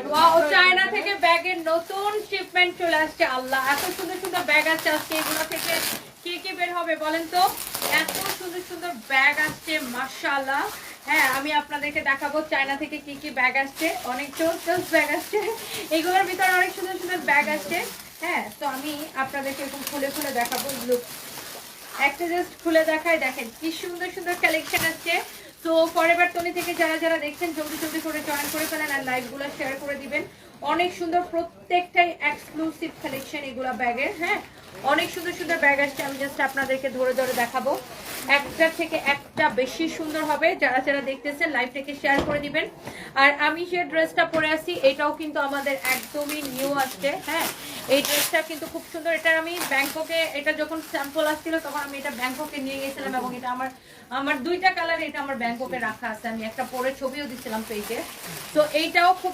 God, wow, China থেকে ব্যাগের নতুন শিপমেন্ট চলে আসছে। আল্লাহ, এত সুন্দর সুন্দর ব্যাগ আসছে আজকে। এগুলো থেকে কি কি বের হবে বলেন তো? এত সুন্দর সুন্দর ব্যাগ আসছে মাশাআল্লাহ। হ্যাঁ, আমি আপনাদেরকে দেখাবো চায়না থেকে কি কি ব্যাগ আসছে। অনেক জোস ব্যাগ আসছে, এগুলোর ভিতরে অনেক সুন্দর সুন্দর ব্যাগ আসছে। হ্যাঁ, তো আমি আপনাদেরকে এরকম খুলে খুলে দেখাবো। লুক, একটা জাস্ট খুলে দেখাই, দেখেন কি সুন্দর সুন্দর কালেকশন আছে। তো ফরএভার তনি থেকে যারা যারা দেখছেন জলদি জলদি করে জয়েন করে ফেলেন আর লাইভগুলো শেয়ার করে দিবেন। অনেক সুন্দর, প্রত্যেকটাই এক্সক্লুসিভ কালেকশন এগুলা ব্যাগের। হ্যাঁ, অনেক সুন্দর সুন্দর ব্যাগ আসছে। আমি জাস্ট আপনাদেরকে ধরে ধরে দেখাবো, একটা থেকে একটা বেশি সুন্দর হবে। যারা যারা দেখতেছেন লাইভটাকে শেয়ার করে দিবেন। আর আমি যে ড্রেসটা পরে আছি এটাও কিন্তু আমাদের একদমই নিউ আসছে। হ্যাঁ, এই ড্রেসটা কিন্তু খুব সুন্দর। এটা আমি ব্যাংককে, এটা যখন স্যাম্পল আসছিল তখন আমি এটা ব্যাংককে নিয়ে গেছিলাম এবং এটা আমার দুইটা কালার, এটা আমার ব্যাংককে রাখা আছে। আমি একটা পরে ছবিও দিছিলাম পেজে। তো এইটাও খুব